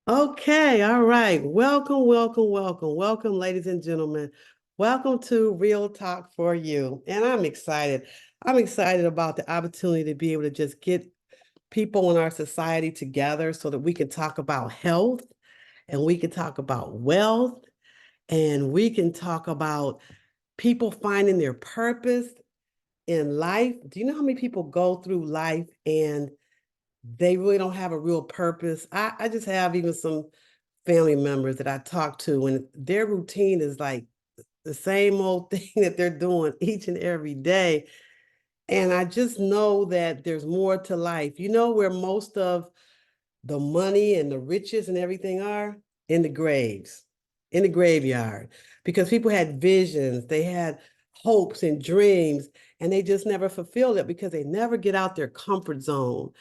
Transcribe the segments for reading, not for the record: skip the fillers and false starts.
Okay, all right. Welcome, welcome, welcome, welcome, ladies and gentlemen. Welcome to Real Talk for You. And I'm excited. I'm excited about the opportunity to be able to just get people in our society together so that we can talk about health and we can talk about wealth and we can talk about people finding their purpose in life. Do you know how many people go through life and they really don't have a real purpose? I just have even some family members that I talk to, and their routine is like the same old thing that they're doing each and every day. And I just know that there's more to life. You know where most of the money and the riches and everything are? In the graves, in the graveyard, because people had visions, they had hopes and dreams, and they just never fulfilled it because they never get out their comfort zone.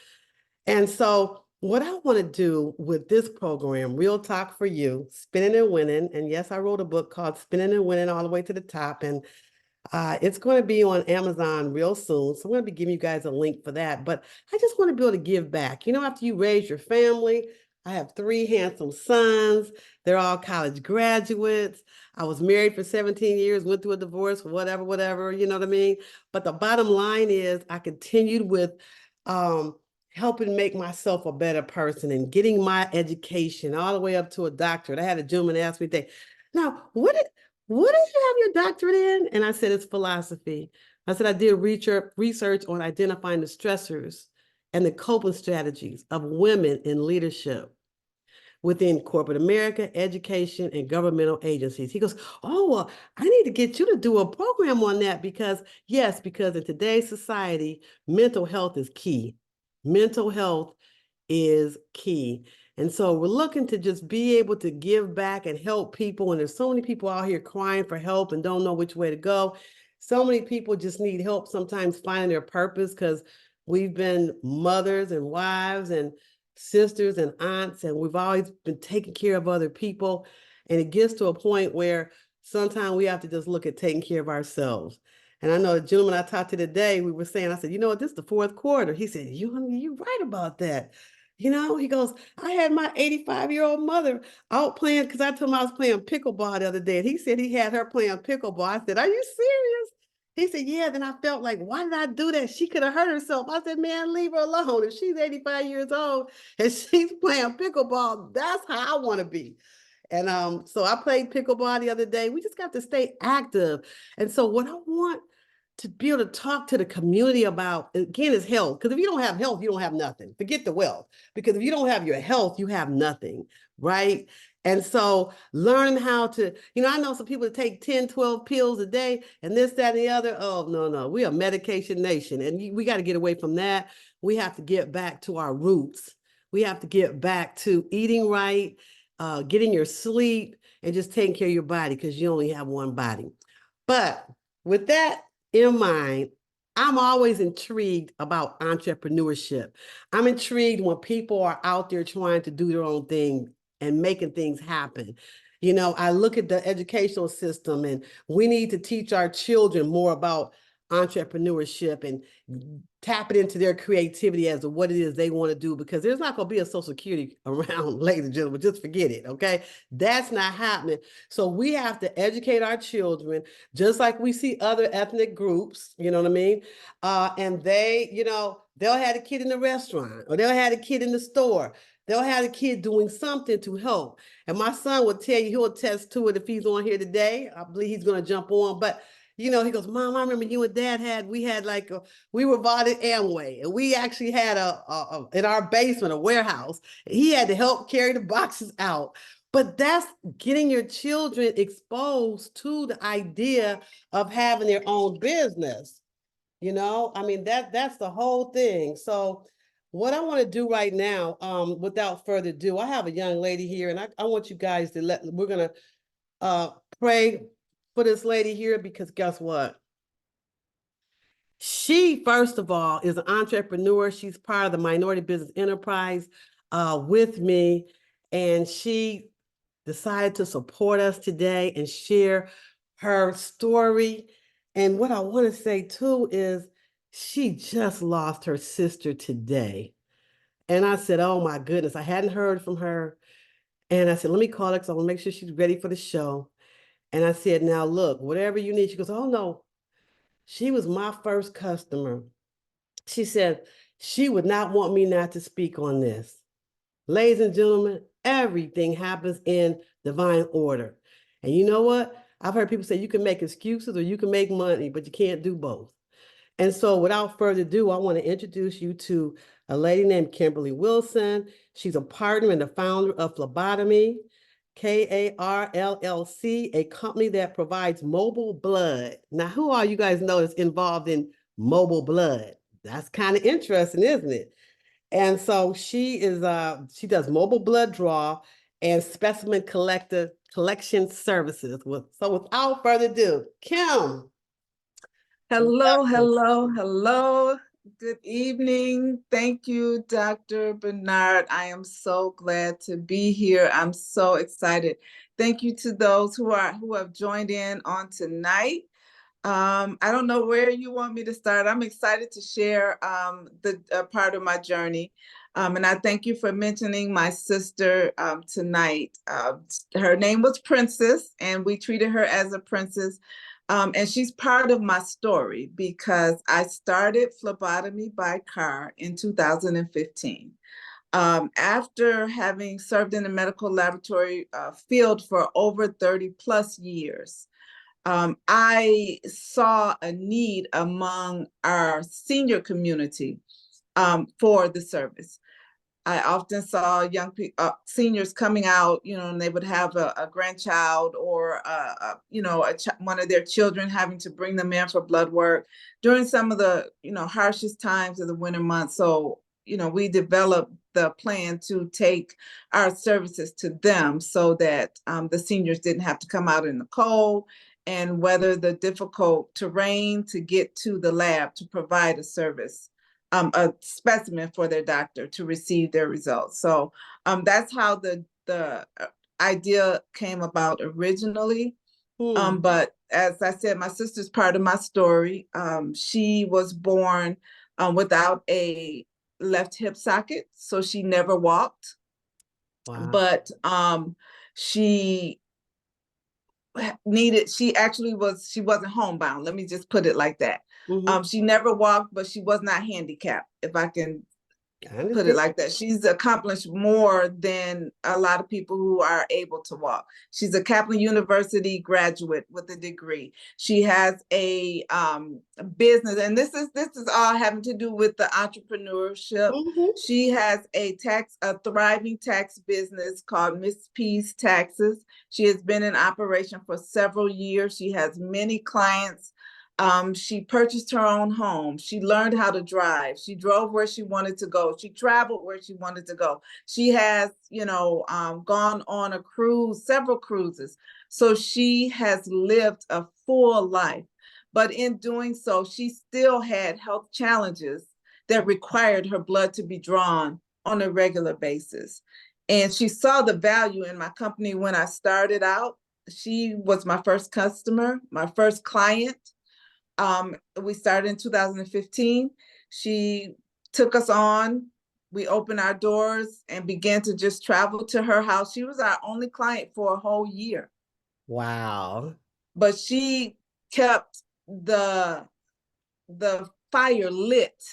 And so, what I want to do with this program, Real Talk for You, Spinning and Winning, and yes, I wrote a book called Spinning and Winning All the Way to the Top, and it's going to be on Amazon real soon. So I'm going to be giving you guys a link for that. But I just want to be able to give back. You know, after you raise your family, I have three handsome sons. They're all college graduates. I was married for 17 years, went through a divorce, whatever, whatever, you know what I mean? But the bottom line is I continued with um, helping make myself a better person and getting my education all the way up to a doctorate. I had a gentleman ask me today, now, what did you have your doctorate in? And I said, it's philosophy. I said, I did research on identifying the stressors and the coping strategies of women in leadership within corporate America, education, and governmental agencies. He goes, oh, well, I need to get you to do a program on that because, yes, because in today's society, mental health is key. Mental health is key. And so we're looking to just be able to give back and help people. And there's so many people out here crying for help and don't know which way to go. So many people just need help sometimes finding their purpose because we've been mothers and wives and sisters and aunts, and we've always been taking care of other people. And it gets to a point where sometimes we have to just look at taking care of ourselves. And I know the gentleman I talked to today, we were saying, I said, you know what, this is the fourth quarter. He said, you're right about that. You know, he goes, I had my 85-year-old mother out playing because I told him I was playing pickleball the other day. And he said he had her playing pickleball. I said, are you serious? He said, yeah. Then I felt like, why did I do that? She could have hurt herself. I said, man, leave her alone. If she's 85 years old and she's playing pickleball, that's how I want to be. And so I played pickleball the other day. We just got to stay active. And so what I want to be able to talk to the community about, again, is health. Because if you don't have health, you don't have nothing. Forget the wealth. Because if you don't have your health, you have nothing, right? And so learning how to, I know some people that take 10, 12 pills a day and this, that, and the other. Oh, no, no. We are a medication nation. And we got to get away from that. We have to get back to our roots. We have to get back to eating right, getting your sleep, and just taking care of your body because you only have one body. But with that in mind, I'm always intrigued about entrepreneurship. I'm intrigued when people are out there trying to do their own thing and making things happen. I look at the educational system and we need to teach our children more about entrepreneurship and tap it into their creativity as to what it is they want to do because there's not going to be a social security around, ladies and gentlemen. Just forget it, okay? That's not happening. So we have to educate our children, just like we see other ethnic groups, you know what I mean? And they, they'll have a kid in the restaurant or they'll have a kid in the store. They'll have a kid doing something to help. And my son will tell you, he'll attest to it if he's on here today. I believe he's going to jump on. But he goes, Mom, I remember you and Dad we were bought at Amway, and we actually had in our basement, a warehouse. He had to help carry the boxes out. But that's getting your children exposed to the idea of having their own business. I mean, that's the whole thing. So what I want to do right now, without further ado, I have a young lady here, and I want you guys to we're gonna uh pray for this lady here because guess what? She, first of all, is an entrepreneur. She's part of the Minority Business Enterprise with me, and she decided to support us today and share her story. And what I want to say too is she just lost her sister today. And I said, oh my goodness, I hadn't heard from her. And I said, let me call her because I want to make sure she's ready for the show. And I said, now look, whatever you need. She goes, oh no, she was my first customer. She said she would not want me not to speak on this. Ladies and gentlemen, everything happens in divine order. And you know what? I've heard people say you can make excuses or you can make money, but you can't do both. And so, without further ado, I want to introduce you to a lady named Kimberly Wilson. She's a partner and the founder of Phlebotomy, KARLLC, a company that provides mobile blood. Now, who are you guys know that's involved in mobile blood? That's kind of interesting, isn't it? And so she does mobile blood draw and specimen collection services. So without further ado, Kim. Hello, hello, hello. Good evening. Thank you, Dr. Bernard. I am so glad to be here. I'm so excited. Thank you to those who have joined in on tonight. I don't know where you want me to start. I'm excited to share the part of my journey. And I thank you for mentioning my sister tonight. Her name was Princess, and we treated her as a princess. And she's part of my story because I started phlebotomy by car in 2015. After having served in the medical laboratory field for over 30 plus years, I saw a need among our senior community for the service. I often saw young people, seniors coming out, and they would have a grandchild or, one of their children having to bring them in for blood work during some of the, harshest times of the winter months. So, we developed the plan to take our services to them so that the seniors didn't have to come out in the cold and weather the difficult terrain to get to the lab to provide a service, a specimen for their doctor to receive their results. So that's how the idea came about originally. But as I said, my sister's part of my story. She was born without a left hip socket, so she never walked. Wow. But she she wasn't homebound. Let me just put it like that. She never walked, but she was not handicapped, if I can put it like that. She's accomplished more than a lot of people who are able to walk. She's a Kaplan University graduate with a degree. She has a business, and this is all having to do with the entrepreneurship. She has a thriving tax business called Miss P's Taxes. She has been in operation for several years. She has many clients. She purchased her own home. She learned how to drive. She drove where she wanted to go. She traveled where she wanted to go. She has, gone on a cruise, several cruises. So she has lived a full life. But in doing so, she still had health challenges that required her blood to be drawn on a regular basis. And she saw the value in my company when I started out. She was my first customer, my first client. We started in 2015. She took us on. We opened our doors and began to just travel to her house. She was our only client for a whole year. Wow. But she kept the fire lit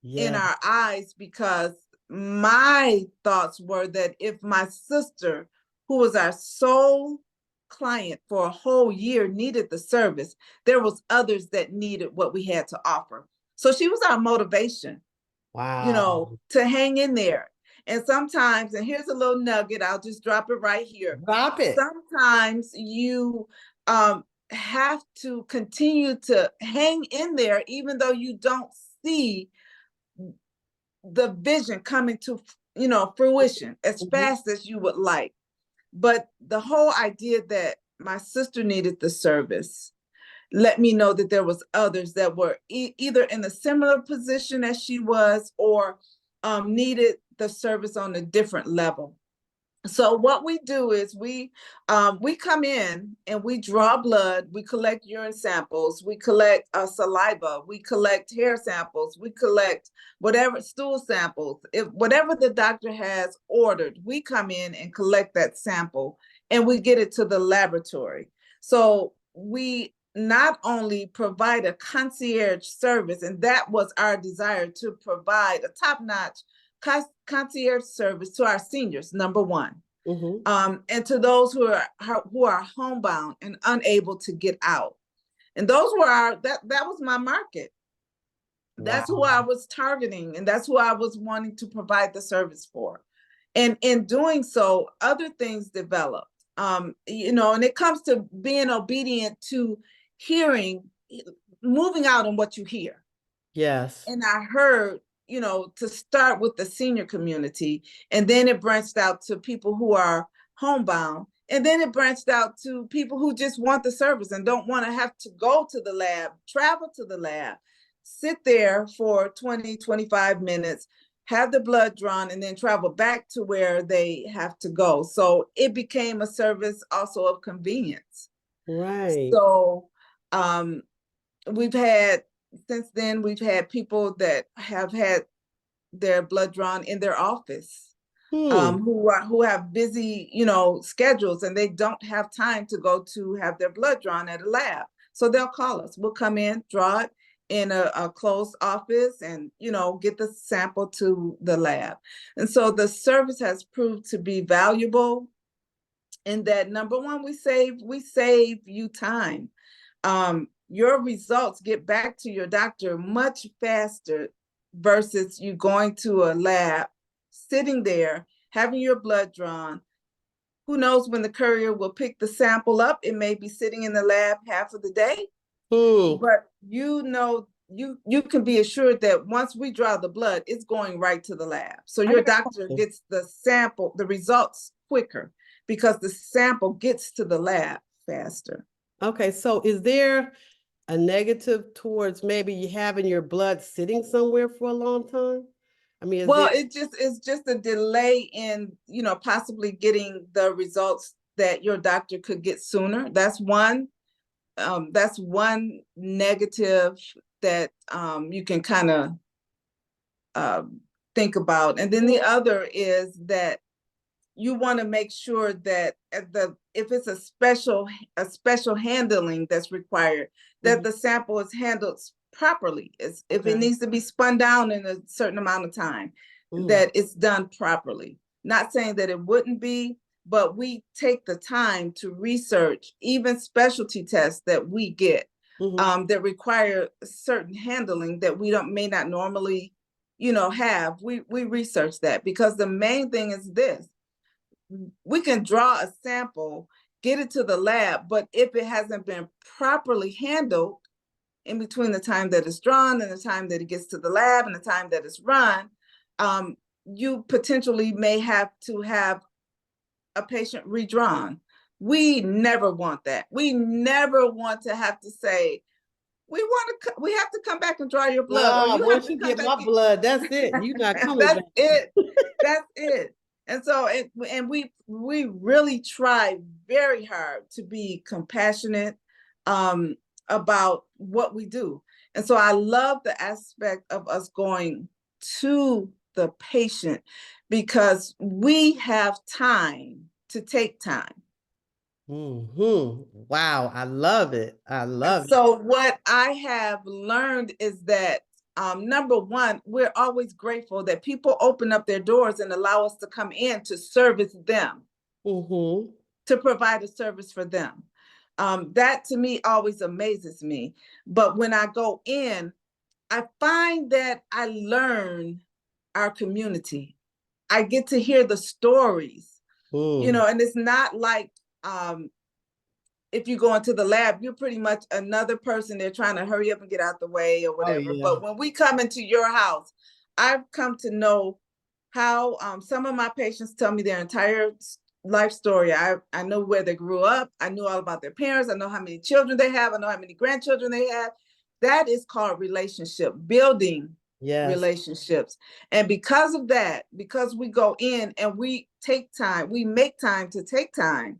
in our eyes, because my thoughts were that if my sister, who was our sole client for a whole year, needed the service, there was others that needed what we had to offer. So she was our motivation, to hang in there. And sometimes, and here's a little nugget, I'll just drop it right here. Drop it. Sometimes you have to continue to hang in there, even though you don't see the vision coming to, fruition as fast as you would like. But the whole idea that my sister needed the service let me know that there was others that were either in a similar position as she was, or needed the service on a different level. So what we do is we come in and we draw blood, we collect urine samples, we collect saliva, we collect hair samples, we collect whatever stool samples. If whatever the doctor has ordered, we come in and collect that sample and we get it to the laboratory. So we not only provide a concierge service, and that was our desire, to provide a top-notch concierge service to our seniors, number one, and to those who are homebound and unable to get out. And those were that was my market. That's who I Wow. was targeting, and that's who I was wanting to provide the service for. And in doing so, other things developed. And it comes to being obedient to hearing, moving out on what you hear. Yes. And I heard, to start with the senior community, and then it branched out to people who are homebound, and then it branched out to people who just want the service and don't want to have to go to the lab, travel to the lab, sit there for 20, 25 minutes, have the blood drawn, and then travel back to where they have to go. So it became a service also of convenience. Right. So we've had since then, we've had people that have had their blood drawn in their office, Hmm. who have busy, schedules, and they don't have time to go to have their blood drawn at a lab. So they'll call us. We'll come in, draw it in a closed office, and get the sample to the lab. And so the service has proved to be valuable in that, number one, we save you time. Your results get back to your doctor much faster versus you going to a lab, sitting there, having your blood drawn. Who knows when the courier will pick the sample up? It may be sitting in the lab half of the day, Hmm. but you can be assured that once we draw the blood, it's going right to the lab. So I your got a doctor question. gets the sample, the results quicker, because the sample gets to the lab faster. Okay, so is there a negative towards maybe you having your blood sitting somewhere for a long time? I mean, is Well, there? it's just a delay in, possibly getting the results that your doctor could get sooner. That's one negative that you can kind of think about. And then the other is that you want to make sure that if it's a special handling that's required, that Mhm. the sample is handled properly. If it Okay. needs to be spun down in a certain amount of time, Mm. that it's done properly. Not saying that it wouldn't be, but we take the time to research even specialty tests that we get, Mhm. that require certain handling that we don't may not normally, have. We research that, because the main thing is this: we can draw a sample, get it to the lab, but if it hasn't been properly handled in between the time that it's drawn and the time that it gets to the lab and the time that it's run, you potentially may have to have a patient redrawn. We never want that. We never want to have to say, we have to come back and draw your blood, or Ah, you have once to you come get back my blood, that's it. You're not coming that's back. it. That's it. And so and we really try very hard to be compassionate um about what we do. And so I love the aspect of us going to the patient, because we have time to take time. Wow, I love it. I love it. So what I have learned is that, number one, we're always grateful that people open up their doors and allow us to come in to service them, Mm-hmm. to provide a service for them. That to me always amazes me. But when I go in, I find that I learn our community. I get to hear the stories, Mm. and it's not like, if you go into the lab, you're pretty much another person. They're trying to hurry up and get out the way or Oh whatever. yeah. But when we come into your house, I've come to know how, some of my patients tell me their entire life story. I know where they grew up. I knew all about their parents. I know how many children they have. I know how many grandchildren they have. That is called relationship building Yes. relationships. And because of that, because we go in and we take time, we make time to take time,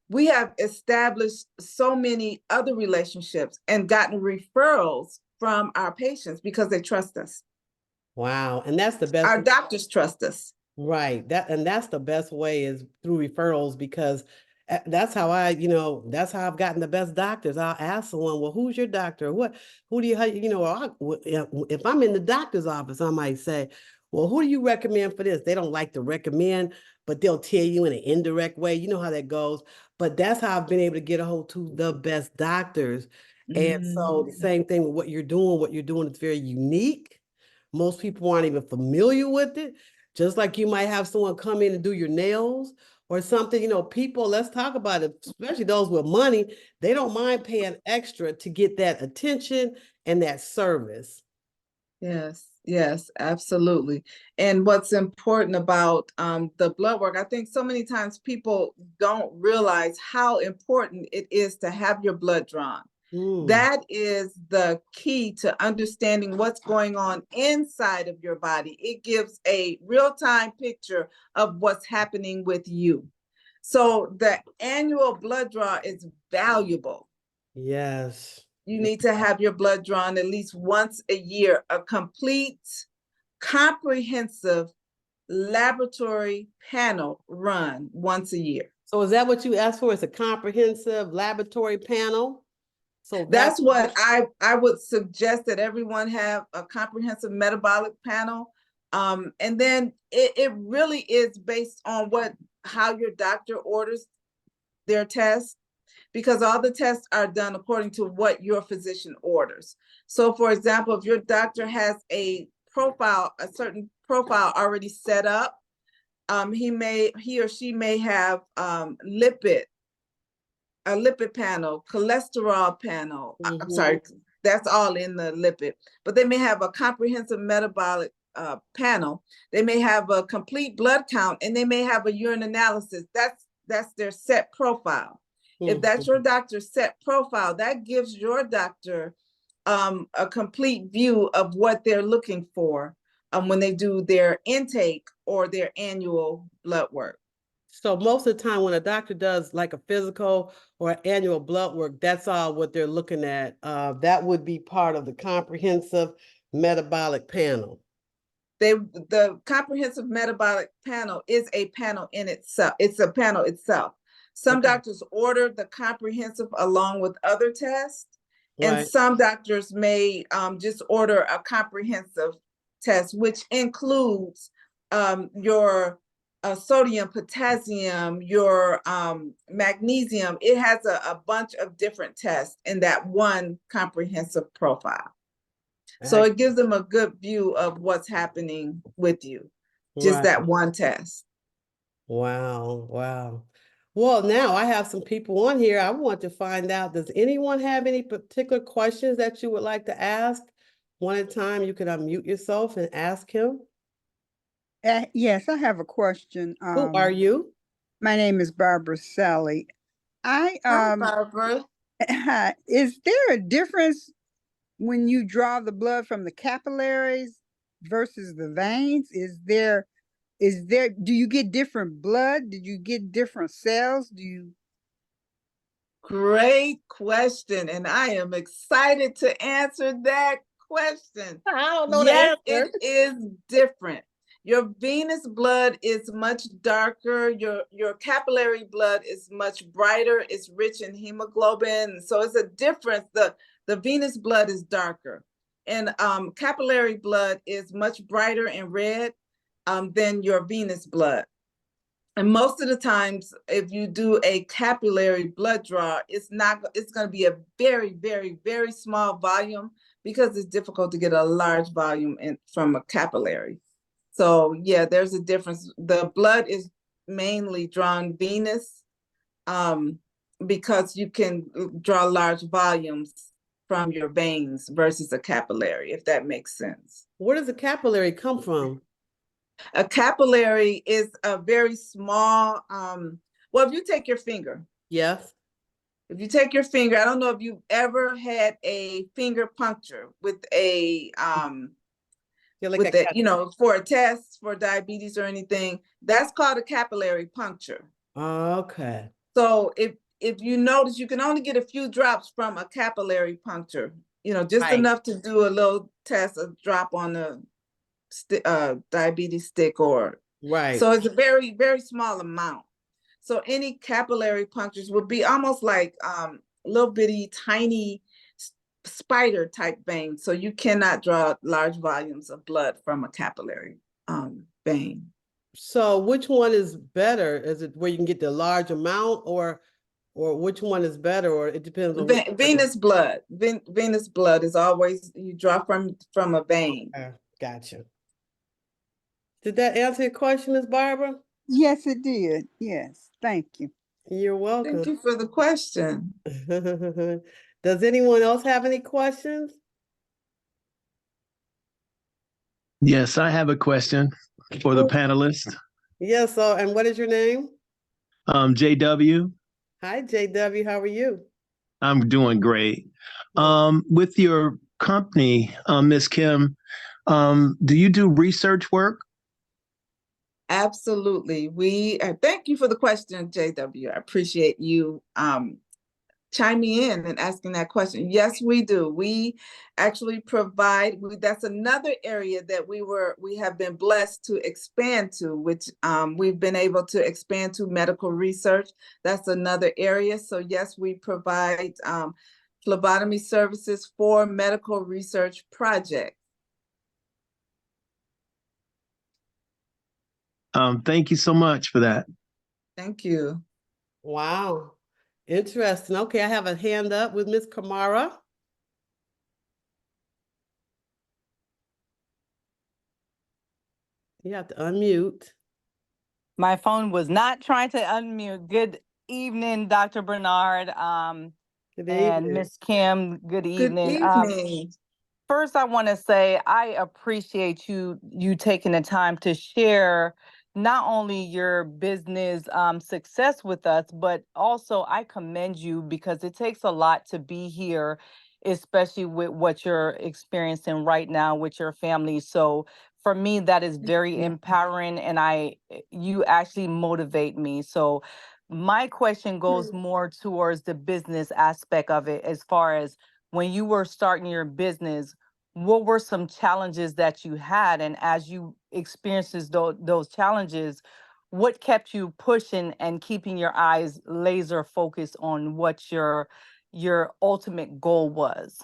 we have established so many other relationships and gotten referrals from our patients because they trust us. Wow. And that's the best. Our doctors trust us. Right. That's the best way is through referrals because that's how that's how I've gotten the best doctors. I'll ask someone, well, who's your doctor? Who do you, if I'm in the doctor's office, I might say, well, who do you recommend for this? They don't like to recommend, but they'll tell you in an indirect way. You know how that goes. But that's how I've been able to get a hold to the best doctors. And so the same thing with what you're doing is very unique. Most people aren't even familiar with it. Just like you might have someone come in and do your nails or something, people, let's talk about it, especially those with money, they don't mind paying extra to get that attention and that service. Yes, yes, absolutely. And what's important about the blood work, I think so many times people don't realize how important it is to have your blood drawn. That is the key to understanding what's going on inside of your body. It gives a real-time picture of what's happening with you. So the annual blood draw is valuable. Yes. You need to have your blood drawn at least once a year, a complete, comprehensive laboratory panel run once a year. So is that what you asked for? It's a comprehensive laboratory panel? So That's what I would suggest, that everyone have a comprehensive metabolic panel. And then it really is based on how your doctor orders their tests, because all the tests are done according to what your physician orders. So for example, if your doctor has a certain profile already set up, he or she may have a lipid panel, cholesterol panel. I'm sorry, that's all in the lipid, but they may have a comprehensive metabolic panel. They may have a complete blood count, and they may have a urine analysis. That's their set profile. If that's your doctor's set profile, that gives your doctor a complete view of what they're looking for when they do their intake or their annual blood work. So most of the time when a doctor does like a physical or annual blood work, that's all what they're looking at. That would be part of the comprehensive metabolic panel. The comprehensive metabolic panel is a panel in itself. It's a panel itself. Some doctors order the comprehensive along with other tests, and some doctors may just order a comprehensive test, which includes your sodium, potassium, your magnesium. It has a bunch of different tests in that one comprehensive profile. So it gives them a good view of what's happening with you, just that one test. Wow, wow. Well, now I have some people on here. I want to find out, does anyone have any particular questions that you would like to ask? One at a time, you can unmute yourself and ask him. Yes, I have a question. Who are you? My name is Barbara Sally. Hi, Barbara. Is there a difference when you draw the blood from the capillaries versus the veins? Do you get different blood? Did you get different cells? Great question, and I am excited to answer that question. I don't know Yes, the answer. it is different. Your venous blood is much darker. Your capillary blood is much brighter. It's rich in hemoglobin. So it's a difference. The venous blood is darker. And capillary blood is much brighter and red than your venous blood. And most of the times, if you do a capillary blood draw, it's going to be a very, very, very small volume, because it's difficult to get a large volume from a capillary. So yeah, there's a difference. The blood is mainly drawn venous because you can draw large volumes from your veins versus a capillary, if that makes sense. Where does the capillary come from? A capillary is a very small, well, if you take your finger. Yes. If you take your finger, I don't know if you've ever had a finger puncture with a Yeah, like with that, for a test for diabetes or anything. That's called a capillary puncture. Okay. So if you notice, you can only get a few drops from a capillary puncture, just Right. enough to do a little test, a drop on the diabetes stick, or Right. so it's a very, very small amount. So any capillary punctures would be almost like little bitty, tiny spider type veins. So you cannot draw large volumes of blood from a capillary vein. So which one is better? Is it where you can get the large amount, or which one is better, or it depends on which Venous blood. Venous blood is always, you draw from a vein. Gotcha. Did that answer your question, Ms. Barbara? Yes, it did. Yes, thank you. You're welcome. Thank you for the question. Does anyone else have any questions? Yes, I have a question for the panelists. Yes, so, and what is your name? JW, Hi, JW, how are you? I'm doing great. With your company, Ms. Kim, do you do research work? Absolutely. We thank you for the question, JW. I appreciate you chiming in and asking that question. Yes, we do. We actually provide, that's another area that we have been blessed to expand to, which we've been able to expand to medical research. That's another area. So yes, we provide phlebotomy services for medical research projects. Thank you so much for that. Thank you. Wow, interesting. Okay, I have a hand up with Miss Kamara. You have to unmute. My phone was not trying to unmute. Good evening, Dr. Bernard, Good and evening. Miss Kim. Good Good evening. evening. First, I want to say I appreciate you taking the time to share not only your business success with us, but also I commend you because it takes a lot to be here, especially with what you're experiencing right now with your family. So for me, that is very empowering, and you actually motivate me. So my question goes more towards the business aspect of it, as far as when you were starting your business, what were some challenges that you had? And as you experiences those challenges, what kept you pushing and keeping your eyes laser focused on what your ultimate goal was?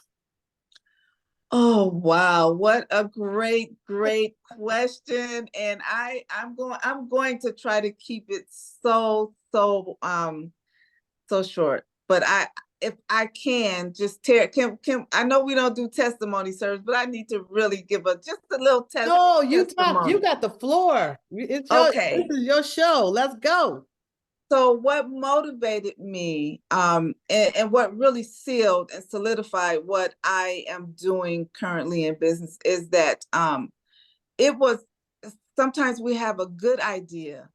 Oh, wow. What a great, great question. And I'm going to try to keep it so short. But if I can just Kim, I know we don't do testimony service, but I need to really give just a little No, you testimony. got the floor. This Okay. is your show. Let's go. So what motivated me and what really sealed and solidified what I am doing currently in business is that it was, sometimes we have a good idea,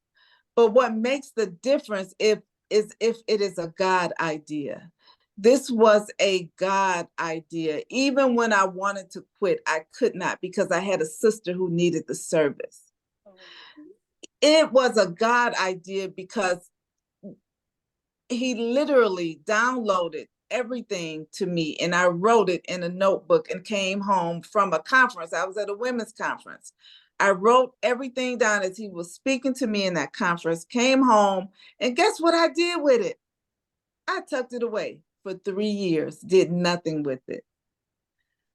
but what makes the difference is if it is a God idea. This was a God idea. Even when I wanted to quit, I could not, because I had a sister who needed the service. It was a God idea because he literally downloaded everything to me, and I wrote it in a notebook and came home from a conference. I was at a women's conference. I wrote everything down as he was speaking to me in that conference, came home, and guess what I did with it? I tucked it away for 3 years, did nothing with it.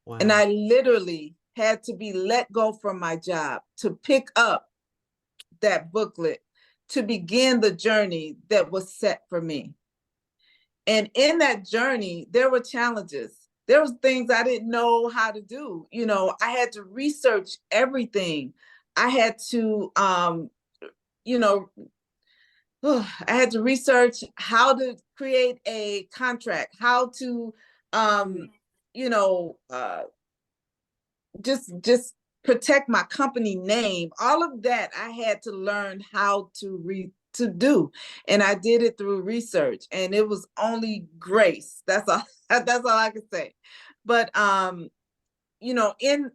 Wow. And I literally had to be let go from my job to pick up that booklet to begin the journey that was set for me. And in that journey, there were challenges. There was things I didn't know how to do. I had to research everything. I had to, I had to research how to create a contract, how to, just protect my company name. All of that I had to learn how to do, and I did it through research, and it was only grace. That's all. That's all I can say. But in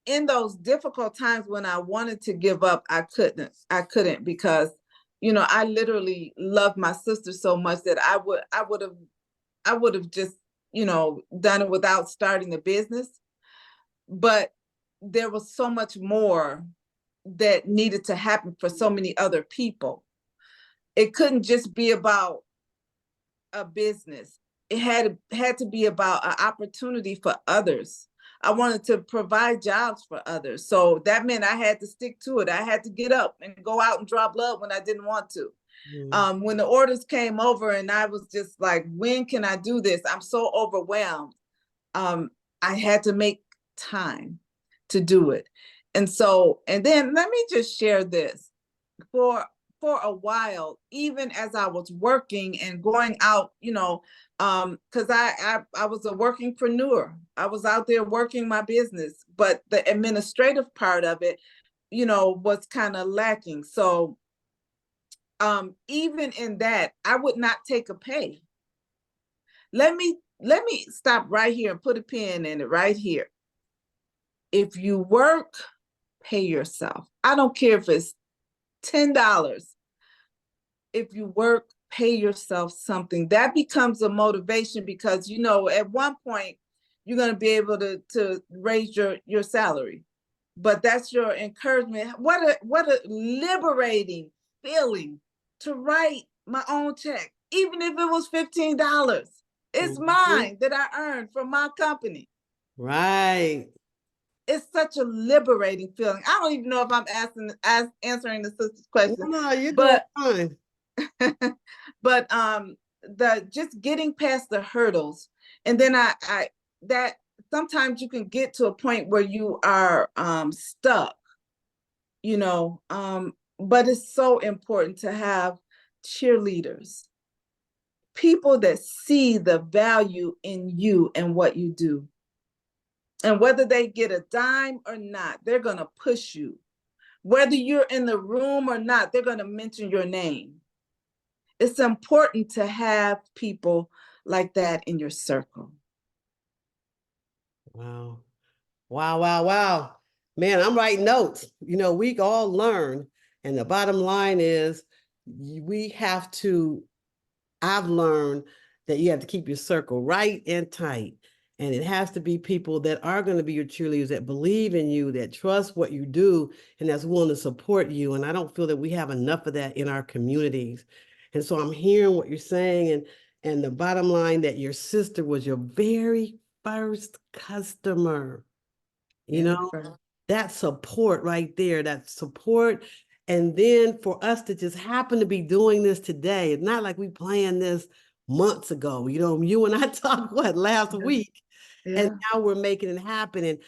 in those difficult times when I wanted to give up, I couldn't because, you know, I literally loved my sister so much that I would have just, you know, done it without starting the business. But there was so much more that needed to happen for so many other people. It couldn't just be about a business. It had to be about an opportunity for others. I wanted to provide jobs for others. So that meant I had to stick to it. I had to get up and go out and draw blood when I didn't want to. When the orders came over and I was just like, when can I do this? I'm so overwhelmed. I had to make time to do it. And so, and then let me just share this. For a while, even as I was working and going out, you know, because I was a workingpreneur. I was out there working my business, but the administrative part of it, you know, was kind of lacking. So even in that, I would not take a pay. Let me stop right here and put a pin in it right here. If you work, pay yourself. I don't care if it's $10. If you work, pay yourself something. That becomes a motivation because, you know, at one point you're going to be able to raise your salary. But that's your encouragement. What a liberating feeling to write my own check, even if it was $15. It's mine that I earned from my company. Right. It's such a liberating feeling. I don't even know if I'm answering the sister's question. No, you're doing fine. But the just getting past the hurdles, and then I that sometimes you can get to a point where you are stuck, you know, but it's so important to have cheerleaders, people that see the value in you and what you do. And whether they get a dime or not, they're going to push you. Whether you're in the room or not, they're going to mention your name. It's important to have people like that in your circle. Wow. Wow, wow, wow. Man, I'm writing notes. You know, we all learn. And the bottom line is we have to, I've learned that you have to keep your circle right and tight. And it has to be people that are going to be your cheerleaders, that believe in you, that trust what you do, and that's willing to support you. And I don't feel that we have enough of that in our communities. And so I'm hearing what you're saying. And the bottom line that your sister was your very first customer. You know, that support right there, that support. And then for us to just happen to be doing this today, it's not like we planned this months ago. You know, you and I talked last week, and now we're making it happen. And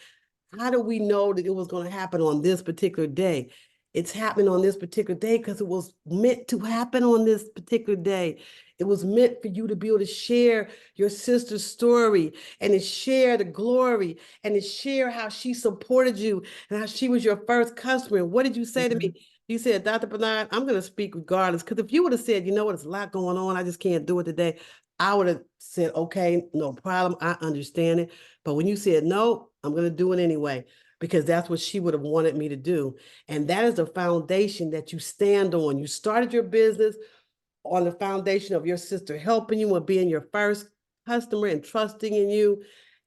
how do we know that it was going to happen on this particular day? It's happening on this particular day because it was meant to happen on this particular day. It was meant for you to be able to share your sister's story and to share the glory and to share how she supported you and how she was your first customer. What did you say to me? You said, Dr. Bernard, I'm going to speak regardless. Because if you would have said, you know what, there's a lot going on, I just can't do it today, I would have said, okay, no problem. I understand it. But when you said, no, I'm going to do it anyway, because that's what she would have wanted me to do. And that is the foundation that you stand on. You started your business on the foundation of your sister helping you and being your first customer and trusting in you.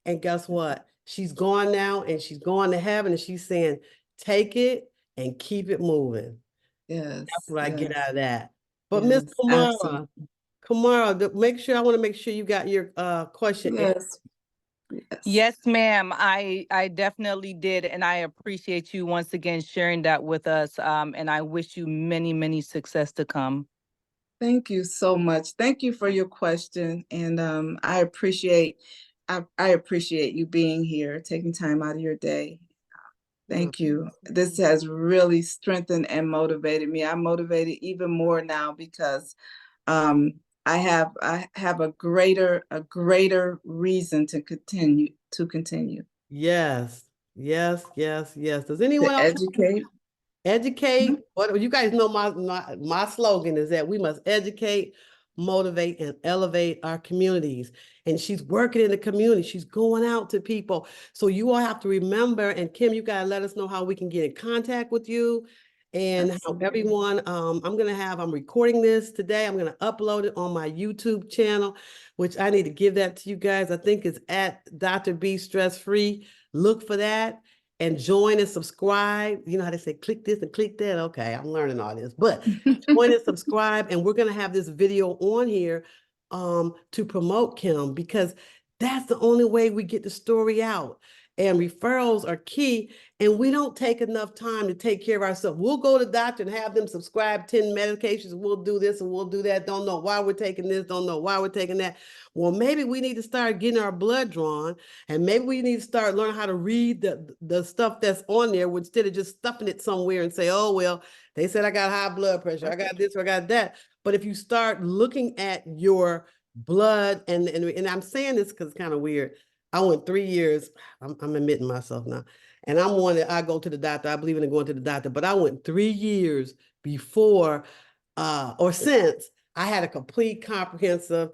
And guess what? She's gone now and she's gone to heaven and she's saying, take it and keep it moving. Yes. That's what I get out of that. But Yes, Miss Kamara, I want to make sure you got your question. Yes. Yes, ma'am. I definitely did, and I appreciate you once again sharing that with us. And I wish you many, many success to come. Thank you so much. Thank you for your question, and I appreciate you being here, taking time out of your day. Thank you. This has really strengthened and motivated me. I'm motivated even more now because I have a greater reason to continue. Yes, yes, yes, yes. Does To anyone else educate. educate? What you guys know my slogan is that we must educate, motivate, and elevate our communities. And she's working in the community. She's going out to people. So you all have to remember, and Kim, you gotta let us know how we can get in contact with you and how Absolutely. everyone, I'm recording this today. I'm gonna upload it on my YouTube channel, which I need to give that to you guys. I think it's at Dr. B Stress Free. Look for that and join and subscribe. You know how they say, click this and click that. Okay, I'm learning all this, but join and subscribe. And we're gonna have this video on here to promote Kim, because that's the only way we get the story out. And referrals are key. And we don't take enough time to take care of ourselves. We'll go to the doctor and have them subscribe 10 medications. We'll do this and we'll do that. Don't know why we're taking this. Don't know why we're taking that. Well, maybe we need to start getting our blood drawn, and maybe we need to start learning how to read the stuff that's on there instead of just stuffing it somewhere and say, oh, well, they said I got high blood pressure. I got this or I got that. But if you start looking at your blood, and I'm saying this because it's kind of weird. I went 3 years. I'm admitting myself now. And I'm one that I go to the doctor. I believe in going to the doctor, but I went 3 years before or since I had a complete comprehensive,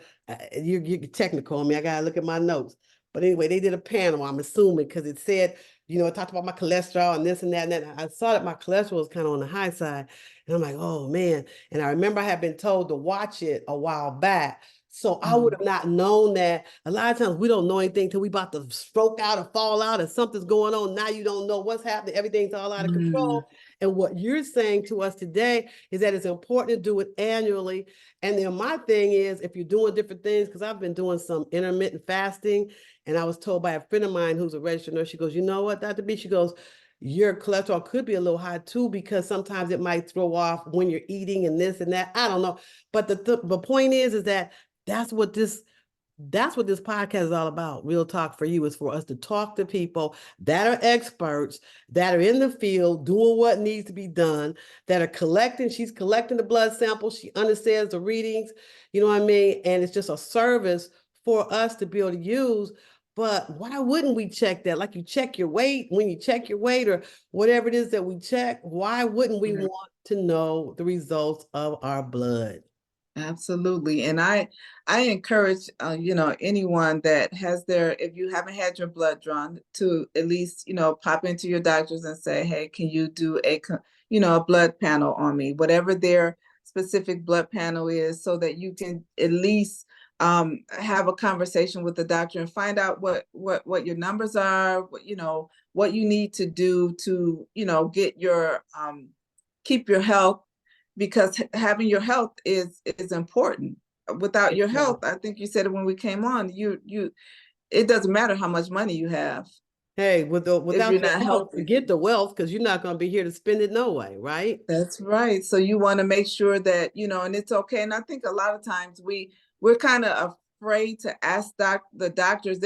you're technical on me. I got to look at my notes. But anyway, they did a panel, I'm assuming, because it said, it talked about my cholesterol and this and that. And that. I saw that my cholesterol was kind of on the high side. And I'm like, oh, man. And I remember I had been told to watch it a while back. So I would have not known that. A lot of times we don't know anything till we about to stroke out or fall out, and something's going on. Now you don't know what's happening. Everything's all out of control. And what you're saying to us today is that it's important to do it annually. And then my thing is, if you're doing different things, because I've been doing some intermittent fasting, and I was told by a friend of mine who's a registered nurse, she goes, you know what, Dr. B, she goes, your cholesterol could be a little high too, because sometimes it might throw off when you're eating and this and that. I don't know. But the point is that that's what this podcast is all about. Real Talk for You is for us to talk to people that are experts, that are in the field doing what needs to be done, that are collecting. She's collecting the blood samples. She understands the readings, you know what I mean? And it's just a service for us to be able to use. But why wouldn't we check that? Like you check your weight, when you check your weight or whatever it is that we check, why wouldn't we want to know the results of our blood? Absolutely. And I encourage, anyone that has if you haven't had your blood drawn, to at least, pop into your doctors and say, hey, can you do a blood panel on me, whatever their specific blood panel is, so that you can at least have a conversation with the doctor and find out what your numbers are, what you need to do to, get your, keep your health, because having your health is important. Without your health, I think you said it when we came on, it doesn't matter how much money you have. Hey, without you're your not health, healthy. forget the wealth, because you're not going to be here to spend it no way, right? That's right. So you want to make sure that, and it's okay. And I think a lot of times we're kind of afraid to ask the doctors.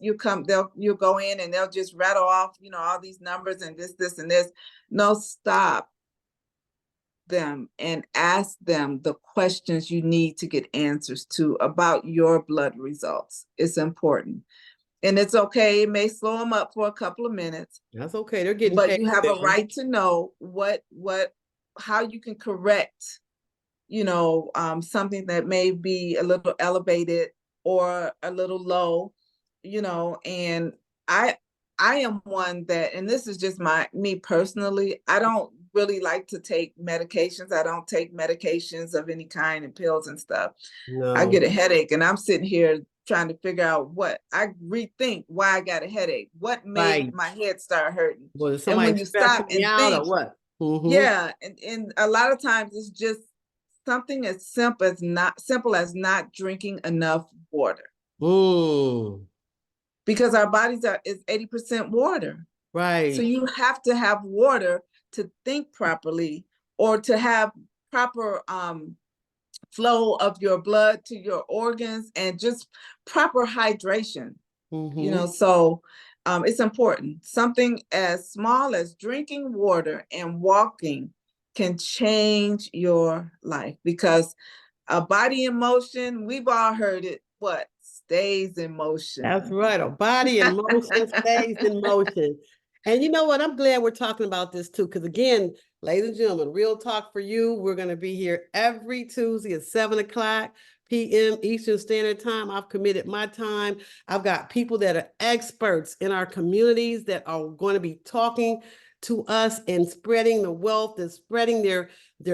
You'll go in and they'll just rattle off, all these numbers and this and this. No, stop them and ask them the questions you need to get answers to about your blood results. It's important. And it's okay. It may slow them up for a couple of minutes. That's okay. They're getting but paid. You have a right to know how you can correct, something that may be a little elevated or a little low, and I am one that, and this is just me personally, I don't really like to take medications. I don't take medications of any kind and pills and stuff. No. I get a headache and I'm sitting here trying to figure out I rethink why I got a headache. What made my head start hurting? Well, and when you stop and out think, or what? Yeah, and a lot of times it's just something as simple as not drinking enough water. Because our bodies is 80% water. Right. So you have to have water to think properly, or to have proper flow of your blood to your organs, and just proper hydration. So it's important. Something as small as drinking water and walking can change your life, because a body in motion, we've all heard it, stays in motion. That's right. A body in motion stays in motion. And you know what? I'm glad we're talking about this too, because again, ladies and gentlemen, Real Talk for You, we're going to be here every Tuesday at 7 o'clock p.m. Eastern Standard Time. I've committed my time. I've got people that are experts in our communities that are going to be talking to us and spreading the wealth and spreading their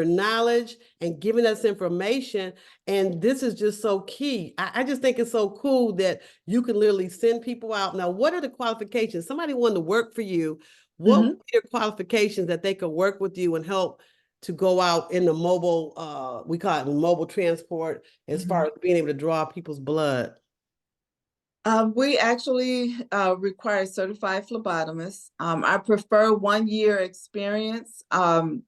knowledge and giving us information. And this is just so key. I just think it's so cool that you can literally send people out. Now, what are the qualifications? Somebody wanted to work for you. What would be your qualifications that they could work with you and help to go out in the mobile, we call it mobile transport, as far as being able to draw people's blood? We actually require certified phlebotomists. I prefer 1 year experience, and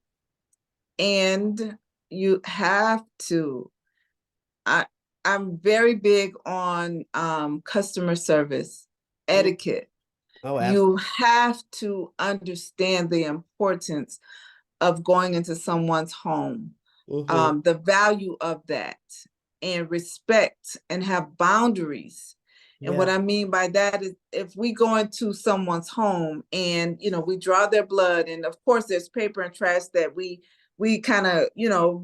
you have to. I'm very big on customer service etiquette. Oh, You absolutely. have to understand the importance of going into someone's home, the value of that, and respect and have boundaries. And what Yeah. I mean by that is if we go into someone's home and, we draw their blood, and of course there's paper and trash that we kind of,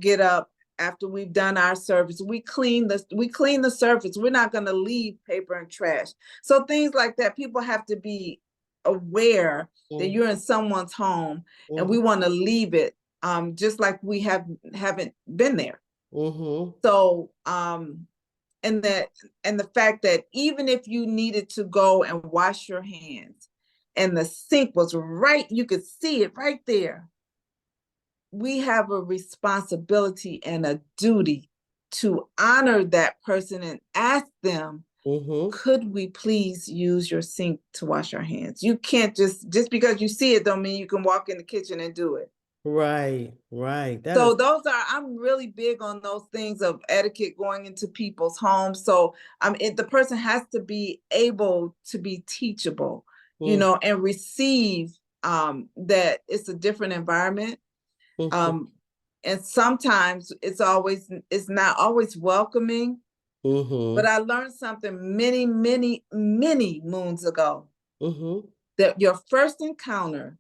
get up after we've done our service. We clean the surface. We're not going to leave paper and trash. So things like that, people have to be aware that you're in someone's home and we want to leave it just like we haven't been there. So and the fact that even if you needed to go and wash your hands and the sink was right, you could see it right there, we have a responsibility and a duty to honor that person and ask them, could we please use your sink to wash our hands? You can't just because you see it don't mean you can walk in the kitchen and do it. Right. That So is. I'm really big on those things of etiquette going into people's homes. So the person has to be able to be teachable, and receive that it's a different environment. And sometimes it's not always welcoming. But I learned something many, many, many moons ago, that your first encounter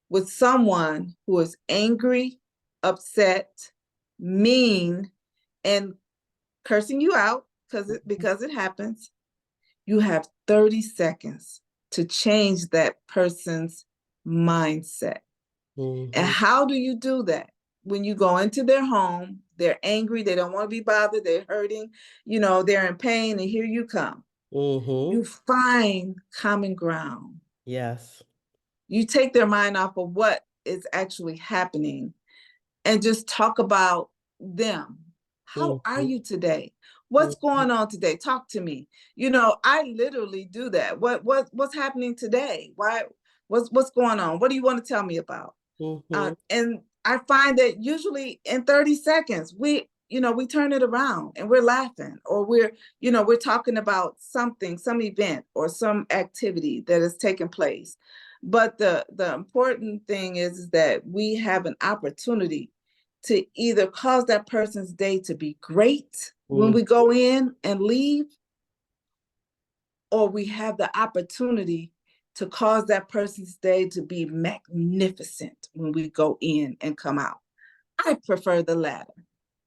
with someone who is angry, upset, mean, and cursing you out because it happens, you have 30 seconds to change that person's mindset. And how do you do that? When you go into their home, they're angry, they don't want to be bothered, they're hurting, they're in pain, and here you come. You find common ground. Yes. You take their mind off of what is actually happening and just talk about them. How are you today? What's going on today? Talk to me. I literally do that. What's happening today? What's going on? What do you want to tell me about? And I find that usually in 30 seconds, we turn it around and we're laughing, or we're talking about something, some event or some activity that has taken place. But the important thing is that we have an opportunity to either cause that person's day to be great when we go in and leave, or we have the opportunity to cause that person's day to be magnificent when we go in and come out. I prefer the latter.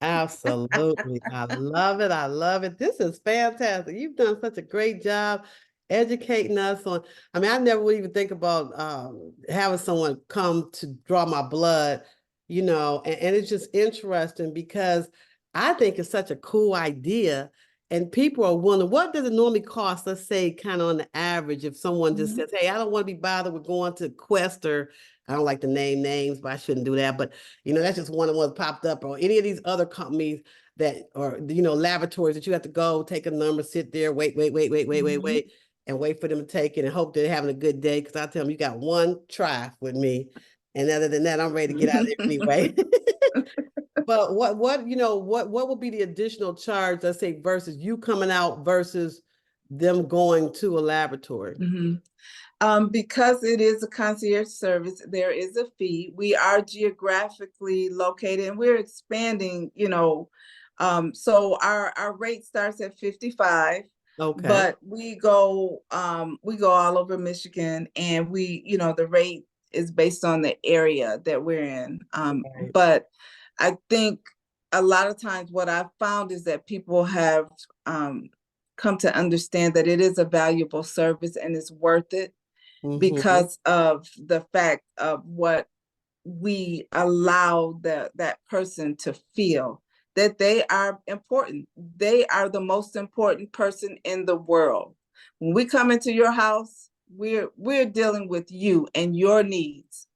Absolutely. I love it. I love it. This is fantastic. You've done such a great job educating us on. I mean, I never would even think about having someone come to draw my blood, and it's just interesting because I think it's such a cool idea. And people are wondering, what does it normally cost? Let's say, kind of on the average, if someone just says, hey, I don't want to be bothered with going to Quest, or I don't like to name names, but I shouldn't do that. But, that's just one of the ones popped up, or any of these other companies that, or, laboratories that you have to go, take a number, sit there, wait, and wait for them to take it and hope they're having a good day. Because I tell them, you got one try with me. And other than that, I'm ready to get out of there anyway. But what would be the additional charge, let's say, versus you coming out versus them going to a laboratory? Because it is a concierge service, there is a fee. We are geographically located and we're expanding, so our rate starts at $55. Okay. But we go all over Michigan, and the rate is based on the area that we're in. Right. But I think a lot of times what I've found is that people have come to understand that it is a valuable service and it's worth it because of the fact of what we allow that person to feel that they are important. They are the most important person in the world. When we come into your house, we're dealing with you and your needs.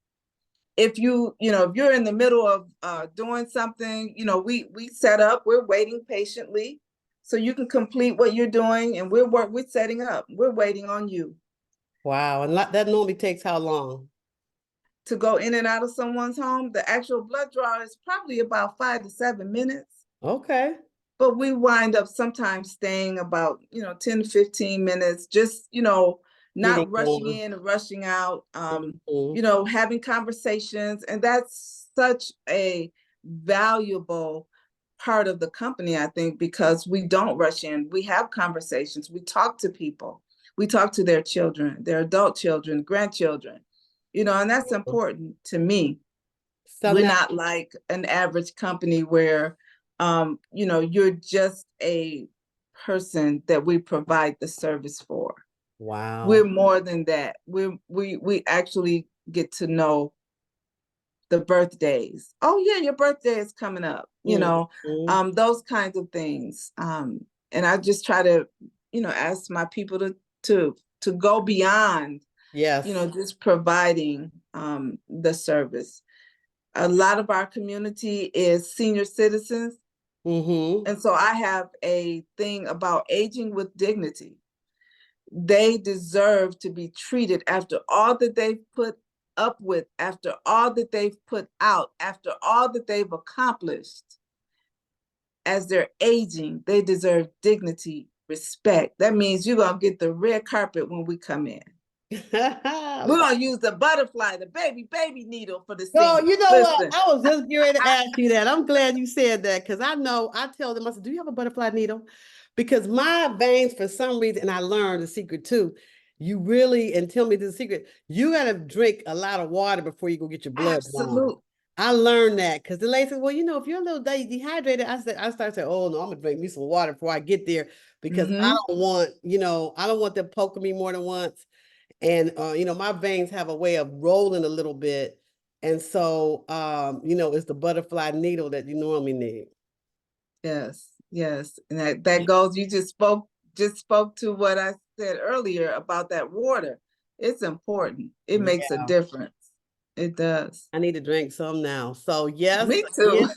If if you're in the middle of doing something, we set up, we're waiting patiently so you can complete what you're doing, and we're setting up, we're waiting on you. Wow. And that normally takes how long? To go in and out of someone's home, the actual blood draw is probably about 5 to 7 minutes. Okay. But we wind up sometimes staying about, 10 to 15 minutes, just, Getting not rushing going. in and rushing out, Mhm. having conversations. And that's such a valuable part of the company, I think, because we don't rush in. We have conversations. We talk to people. We talk to their children, their adult children, grandchildren, and that's important to me. So We're now, not like an average company where, you're just a person that we provide the service for. We're wow. more than that. We actually get to know the birthdays. Oh yeah, your birthday is coming up. Mhm. Those kinds of things. And I just try to, ask my people to go beyond, Yes. just providing the service. A lot of our community is senior citizens. Mm-hmm. And so I have a thing about aging with dignity. They deserve to be treated after all that they've put up with, after all that they've put out, after all that they've accomplished. As they're aging, they deserve dignity, respect. That means you're going to get the red carpet when we come in. We're going to use the butterfly, the baby needle for the No, senior. you know what? Listen. I was just getting ready to ask you that. I'm glad you said that because I tell them, I said, do you have a butterfly needle? Because my veins, for some reason, and I learned the secret too, you really, and tell me the secret, you got to drink a lot of water before you go get your blood drawn. Absolutely. I learned that because the lady said, well, if you're a little dehydrated, I started saying, oh no, I'm gonna drink me some water before I get there because I don't want, I don't want them poking me more than once. And my veins have a way of rolling a little bit. And so it's the butterfly needle that you normally need. Yes, yes. And that goes, you just spoke to what I said earlier about that water. It's important. It makes a Yeah. difference. It does. I need to drink some now. So yes, Me too.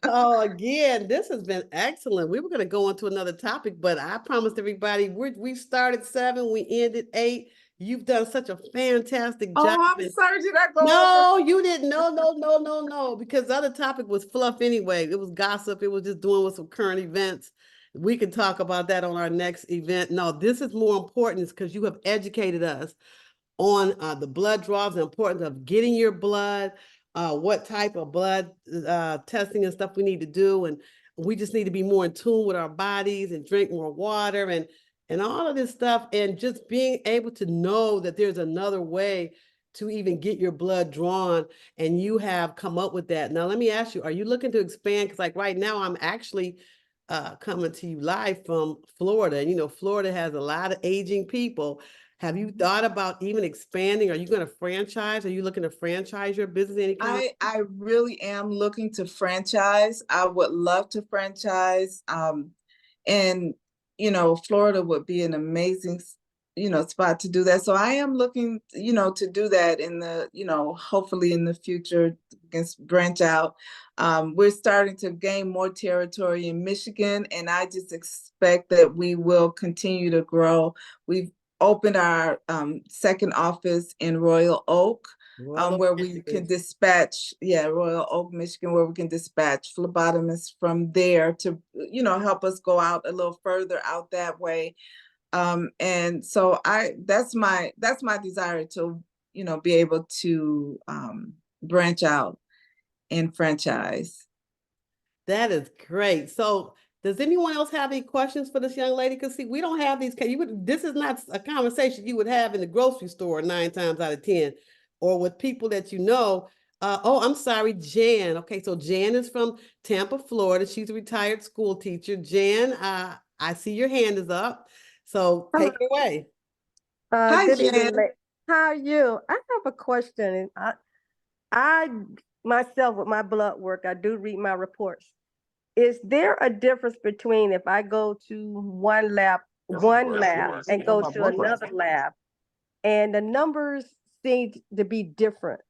oh, again, this has been excellent. We were going to go into another topic, but I promised everybody we started 7, we ended 8. You've done such a fantastic job. Oh, I'm sorry. Did I go No, over? you didn't. No, because the other topic was fluff anyway. It was gossip. It was just doing with some current events. We can talk about that on our next event. No, this is more important because you have educated us on the blood draws, the importance of getting your blood, what type of blood testing and stuff we need to do. And we just need to be more in tune with our bodies and drink more water and all of this stuff. And just being able to know that there's another way to even get your blood drawn. And you have come up with that. Now, let me ask you, are you looking to expand? Because like right now, I'm actually coming to you live from Florida. And Florida has a lot of aging people. Have you thought about even expanding? Are you going to franchise? Are you looking to franchise your business any kind of? I really am looking to franchise. I would love to franchise. And Florida would be an amazing, spot to do that. So I am looking, to do that in the, hopefully in the future, can branch out. We're starting to gain more territory in Michigan, and I just expect that we will continue to grow. We've opened our second office in Royal Oak. Well, Where we can dispatch, Royal Oak, Michigan, where we can dispatch phlebotomists from there to, help us go out a little further out that way. And so that's my desire to, be able to branch out and franchise. That is great. So, does anyone else have any questions for this young lady? Because see, we don't have these. This is not a conversation you would have in the grocery store 9 times out of 10, or with people that you know. Oh, I'm sorry, Jan. Okay, so Jan is from Tampa, Florida. She's a retired school teacher. Jan, I see your hand is up. So take it away. Hi, Good Jan. evening. How are you? I have a question. And I myself with my blood work, I do read my reports. Is there a difference between if I go to one lab and go to another lab, and the numbers seem to be different?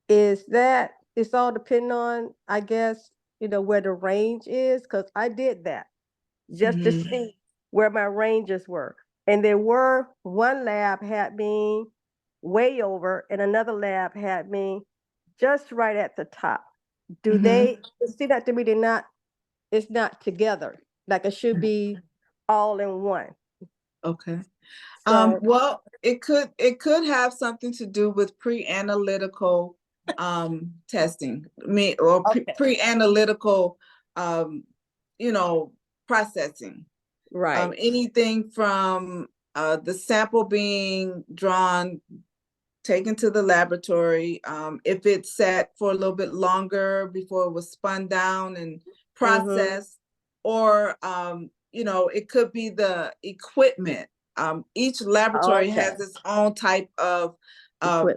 Is that it's all depending on, I guess, where the range is? Because I did that just to Mhm. see where my ranges were. And there were one lab had me way over, and another lab had me just right at the top. Do Mhm. they see that to me? It's not together. Like it should be all in one. Okay. So Well, it could have something to do with pre-analytical testing, or okay, pre-analytical you know, processing. right. Anything from the sample being drawn, taken to the laboratory. If it's sat for a little bit longer before it was spun down and processed, or it could be the equipment. Each laboratory Okay. has its own type of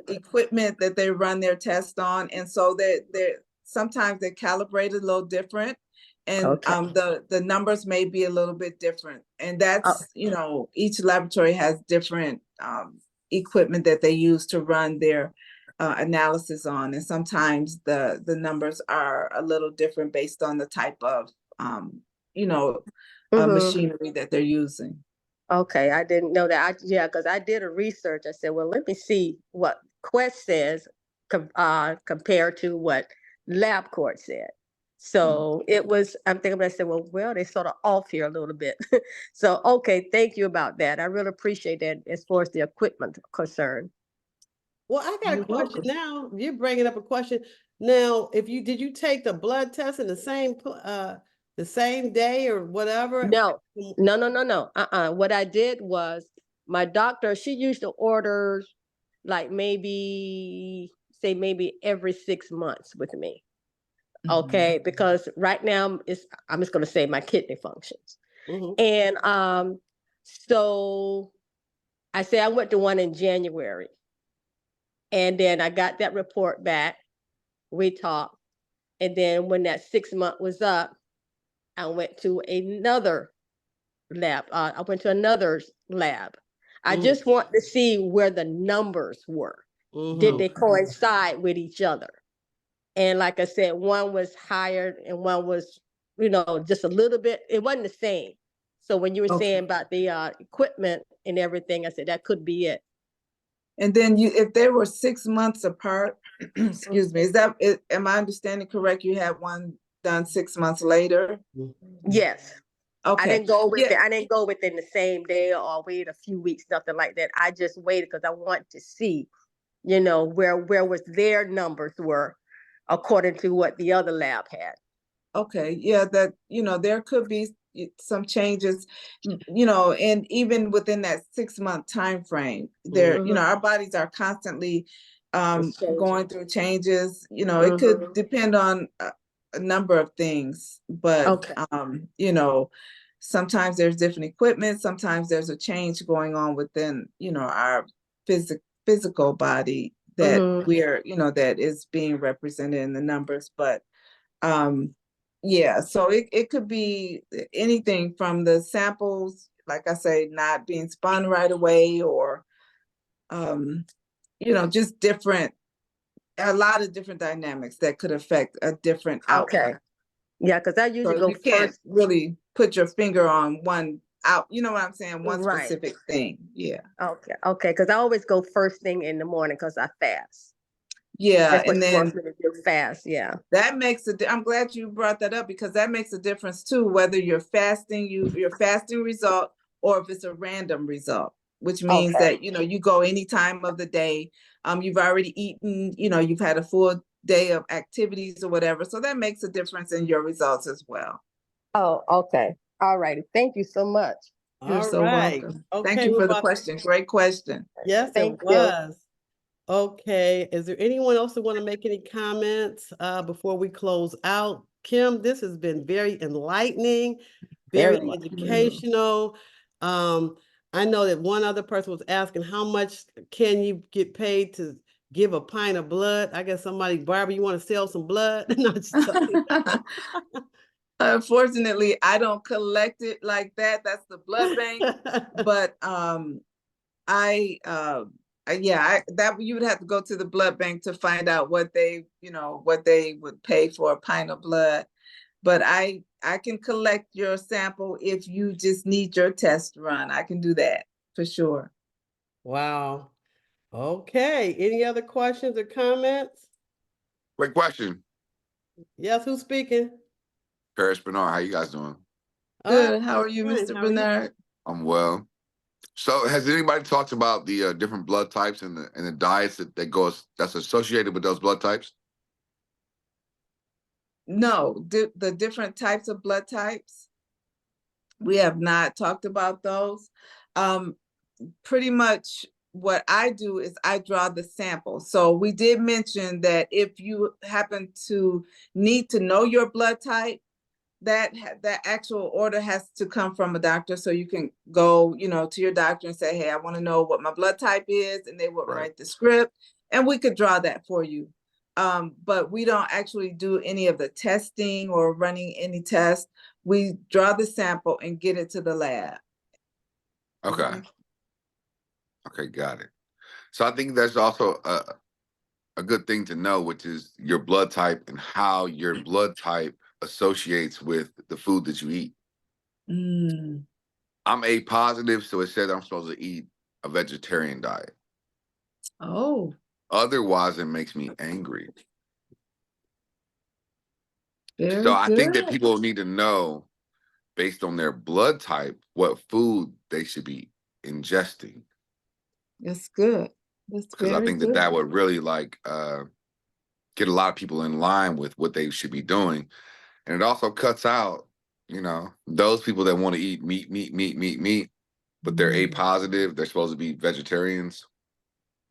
equipment that they run their tests on, and so they're sometimes they're calibrated a little different, and Okay. the numbers may be a little bit different, and Oh, that's each laboratory has different equipment that they use to run their analysis on, and sometimes the numbers are a little different based on the type of mhm. machinery that they're using. Okay, I didn't know that. Yeah, because I did a research. I said, well, let me see what Quest says compared to what LabCorp said. So it was, I'm thinking, I said, well, they sort of off here a little bit. So, okay, thank you about that. I really appreciate that as far as the equipment concerned. Well, I got a You're question welcome. now. You're bringing up a question. Now, if you did you take the blood test in the same day or whatever? No, no. What I did was my doctor, she used to order like maybe every 6 months with me. Okay, because right now I'm just gonna say my kidney functions. Mhm. And so I say I went to one in January, and then I got that report back. We talked, and then when that 6 month was up, I went to another lab. I went to another lab. I Mhm. just want to see where the numbers were. Did Mhm. they coincide with each other? And like I said, one was higher and one was, just a little bit. It wasn't the same. So when you were Okay. saying about the equipment and everything, I said that could be it. And then if they were 6 months apart, excuse me, am I understanding correct? You had one done 6 months later? Yes. I Okay. didn't go with Yeah. it. I didn't go within the same day or wait a few weeks, nothing like that. I just waited because I wanted to see, where was their numbers were according to what the other lab had. Okay, yeah, that, there could be some changes, and even within that 6 month time frame, there, Mhm. our bodies are constantly It's changing. going through changes. It could Mhm. depend on a number of things, but Okay. sometimes there's different equipment, sometimes there's a change going on within, our physical body that Mhm. we're, that is being represented in the numbers, but yeah, so it could be anything from the samples, like I say, not being spun right away, or just a lot of different dynamics that could affect a different Okay. outcome. Yeah, because I usually So go you can't first. really put your finger on one out, you know what I'm saying, one Right. specific thing. Yeah. Okay. Okay. Because I always go first thing in the morning because I fast. Yeah, That's what and she wants then me to do, fast. Yeah. that makes I'm glad you brought that up, because that makes a difference too, whether you're fasting, your fasting result, or if it's a random result, which means Okay. that, you go any time of the day. You've already eaten, you've had a full day of activities or whatever. So that makes a difference in your results as well. Oh, okay. All righty. Thank you so much. You're All so right. welcome. Thank Okay, you we're for the about question. Great question. yes, it Thank you. was. Okay, is there anyone else that want to make any comments before we close out? Kim, this has been very enlightening, very Very. educational. I know that one other person was asking how much can you get paid to give a pint of blood? I guess somebody, Barbara, you want to sell some blood? No, just joking. Unfortunately, I don't collect it like that. That's the blood bank. But that you would have to go to the blood bank to find out what they would pay for a pint of blood. But I can collect your sample if you just need your test run. I can do that for sure. Wow. Okay. Any other questions or comments? Quick question. Yes, who's speaking? Paris Bernard, how you guys doing? Good. How are you, fine. Mr. How are you? Bernard? I'm well. So has anybody talked about the different blood types and the diets that's associated with those blood types? No, the different types of blood types. We have not talked about those. Pretty much what I do is I draw the sample. So we did mention that if you happen to need to know your blood type, that actual order has to come from a doctor. So you can go, to your doctor and say, hey, I want to know what my blood type is, and they would write the script, and we could draw that for you. But we don't actually do any of the testing or running any tests. We draw the sample and get it to the lab. Okay. Okay, got it. So I think that's also a good thing to know, which is your blood type and how your blood type associates with the food that you eat. Mm. I'm A positive, so it says I'm supposed to eat a vegetarian diet. Oh. Otherwise, it makes me angry. Very So I think that good. people need to know, based on their blood type, what food they should be ingesting. That's good. That's Because I very think good. that would really get a lot of people in line with what they should be doing. And it also cuts out, those people that want to eat meat, but they're A positive, they're supposed to be vegetarians.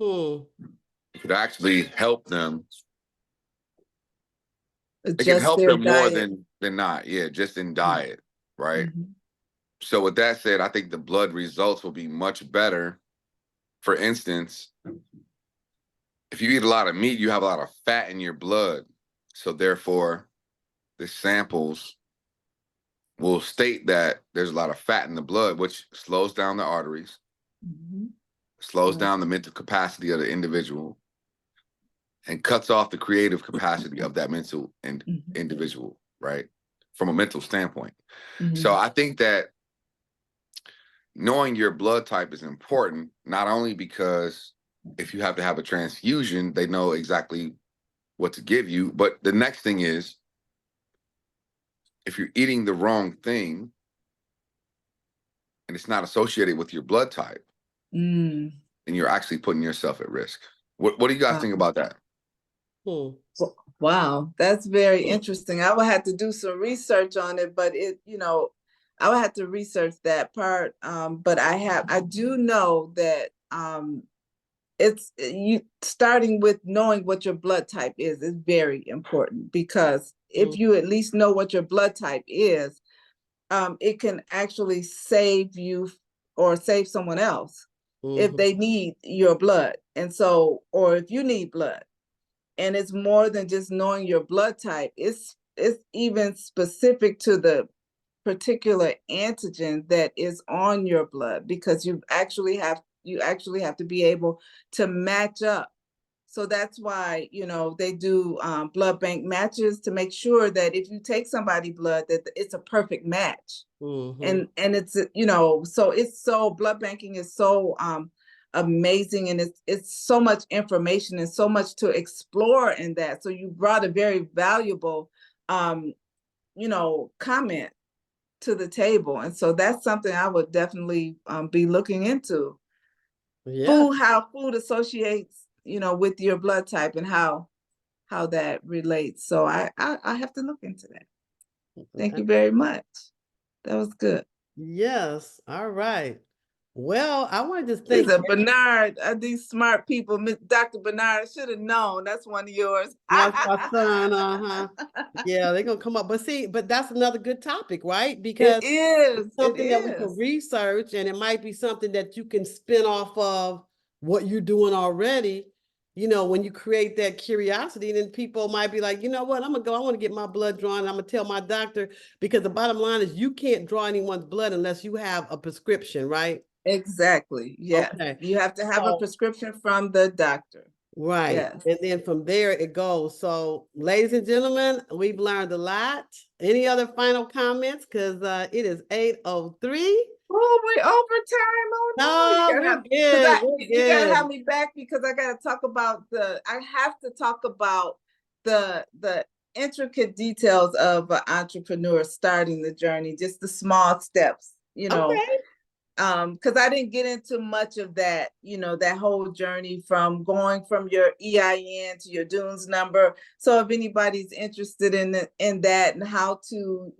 It could actually help them. It can help them more than not. Yeah, just in diet, right? So with that said, I think the blood results will be much better. For instance, if you eat a lot of meat, you have a lot of fat in your blood. So therefore, the samples will state that there's a lot of fat in the blood, which slows down the arteries, slows down the mental capacity of the individual, and cuts off the creative capacity of that mental individual, right? From a mental standpoint. So I think that knowing your blood type is important, not only because if you have to have a transfusion, they know exactly what to give you, but the next thing is, if you're eating the wrong thing and it's not associated with your blood type, then you're actually putting yourself at risk. What do you guys think about that? Wow, that's very interesting. I would have to do some research on it, but I would have to research that part. But I do know that it's you starting with knowing what your blood type is very important, because if you at least know what your blood type is, it can actually save you or save someone else if they need your blood. And so, or if you need blood. And it's more than just knowing your blood type. It's even specific to the particular antigen that is on your blood, because you actually have to be able to match up. So that's why, they do blood bank matches to make sure that if you take somebody's blood, that it's a perfect match. And it's, so blood banking is so amazing, and it's so much information and so much to explore in that. So you brought a very valuable comment to the table, and so that's something I would definitely be looking into. How food associates with your blood type, and how that relates. So I have to look into that. Thank you very much. That was good. Yes. All right. Well, I want to just He thank said, Bernard, these smart people, Dr. Bernard, I should have known. That's one of yours. that's my son. Uh-huh. Yeah, they're gonna come up. But see, but that's another good topic, right? Because It is. It something that we can is. research, and it might be something that you can spin off of what you're doing already. You know, when you create that curiosity, then people might be like, you know what, I'm gonna go, I want to get my blood drawn. I'm gonna tell my doctor, because the bottom line is you can't draw anyone's blood unless you have a prescription, right? Exactly. Yes. Okay. You have to have a So, prescription from the doctor. right. Yes. And then from there it goes. So, ladies and gentlemen, we've learned a lot. Any other final comments? Because it is 8:03. Oh, we overtime. Oh no, you No, gotta we're have because good. We're you gotta have good. me back because I gotta talk about I have to talk about the intricate details of an entrepreneur starting the journey, just the small steps, Okay. because I didn't get into much of that, that whole journey from going from your EIN to your Dunes number. So if anybody's interested in that and how to,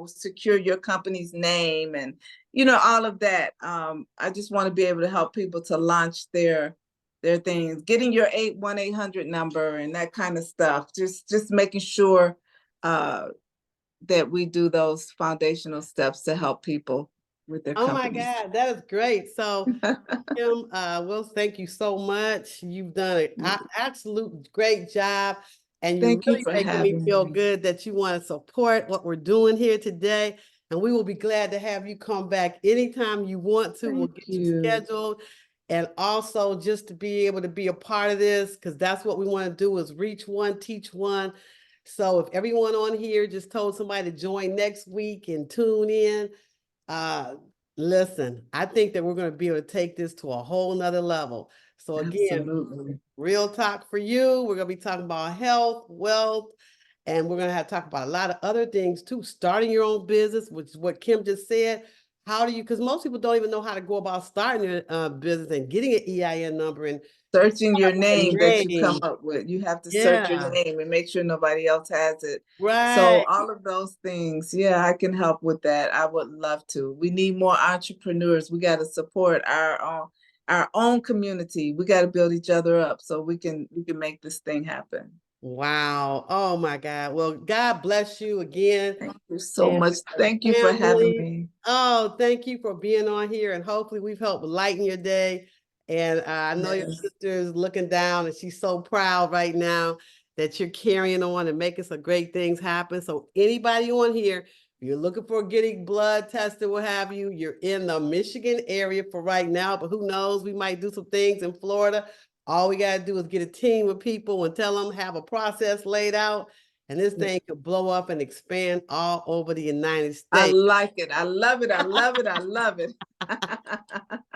secure your company's name and, all of that, I just want to be able to help people to launch their things, getting your 800 number and that kind of stuff. Just making sure that we do those foundational steps to help people with their Oh my companies. God, that is great. So, Kim, Will, thank you so much. You've done an absolute great job, and you're Thank you really for making me having feel me. good that you want to support what we're doing here today. And we will be glad to have you come back anytime you want to. We'll Thank get you you. scheduled. And also just to be able to be a part of this, because that's what we want to do is reach one, teach one. So if everyone on here just told somebody to join next week and tune in, uh, listen, I think that we're going to be able to take this to a whole nother level. So again, Absolutely. real talk for you. We're going to be talking about health, wealth, and we're going to have to talk about a lot of other things too. Starting your own business, which is what Kim just said. How do you, because most people don't even know how to go about starting a business and getting an EIN number and Searching your a name that you come name. up with. You have to search your Yeah, name and make sure nobody else has it. So right. all of those things, yeah, I can help with that. I would love to. We need more entrepreneurs. We got to support our own community. We got to build each other up so we can make this thing happen. Wow. Oh my God. Well, God bless you again. Thank you so And much. Thank you for having family. me. Oh, thank you for being on here, and hopefully we've helped lighten your day. And I know your Yes. sister is looking down, and she's so proud right now that you're carrying on and making some great things happen. So anybody on here, if you're looking for getting blood tested, what have you, you're in the Michigan area for right now, but who knows, we might do some things in Florida. All we got to do is get a team of people and tell them, have a process laid out, and this thing could blow up and expand all over the United I States. like it. I love it. I love it. I love it.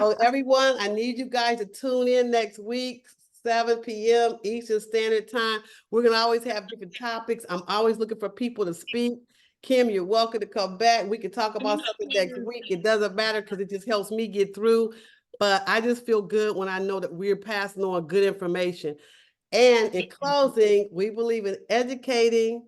So everyone, I need you guys to tune in next week, 7 p.m. Eastern Standard Time. We're going to always have different topics. I'm always looking for people to speak. Kim, you're welcome to come back. We can talk about something next week. It doesn't matter because it just helps me get through. But I just feel good when I know that we're passing on good information. And in closing, we believe in educating,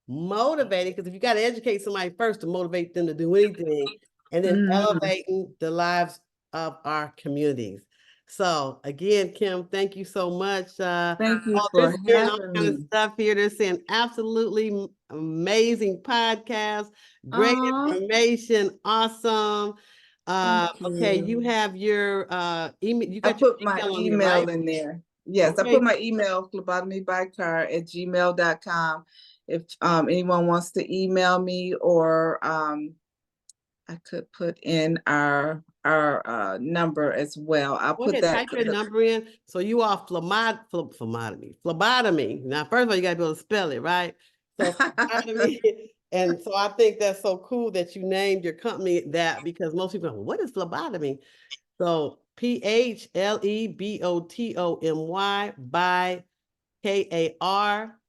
motivating, because if you got to educate somebody first to motivate them to do anything, and then elevating the lives of our communities. So again, Kim, thank you so much. Thank you They're for saying all having kind of me. stuff here. They're saying absolutely amazing podcast, great Aw, information, awesome. thank Okay, you you. have your email, you I got your put my email on here, right? email in there. Yes, I Okay, put my email, phlebotomybycar@gmail.com. If anyone wants to email me, or I could put in our number as well. I'll go put ahead, that. type your number in. So you are phlebotomy. Now, first of all, you gotta be able to spell it, right? So phlebotomy. And so I think that's so cool that you named your company that, because most people go, what is phlebotomy? So PHLEBOTOMY by KAR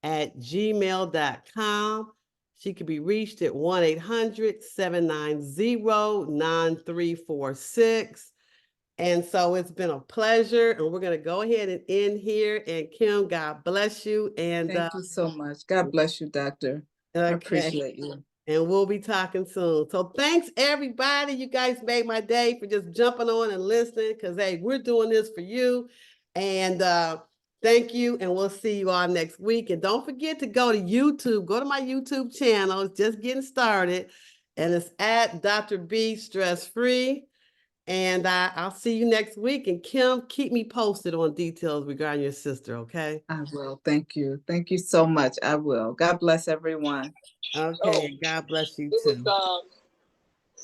at gmail.com. She can be reached at 1-800-790-9346. And so it's been a pleasure. And we're going to go ahead and end here. And Kim, God bless you. And Thank you so much. God bless you, doctor. I okay. appreciate you. And we'll be talking soon. So thanks, everybody. You guys made my day for just jumping on and listening, because, hey, we're doing this for you. And thank you. And we'll see you all next week. And don't forget to go to YouTube. Go to my YouTube channel. It's just getting started. And it's at Dr. B Stress Free. And I'll see you next week. And Kim, keep me posted on details regarding your sister, okay? I will. Thank you. Thank you so much. I will. God bless everyone. Okay, and God bless you too. Go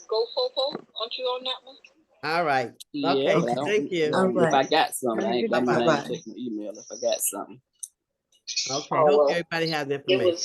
Fofo, aren't you on that one? All right. Yeah, Okay, but I don't, thank you. All if I right. got something, Have a I ain't, good I mean, I Bye-bye. ain't checking my email if I got something. Okay, Oh, hope well, everybody has the it information. was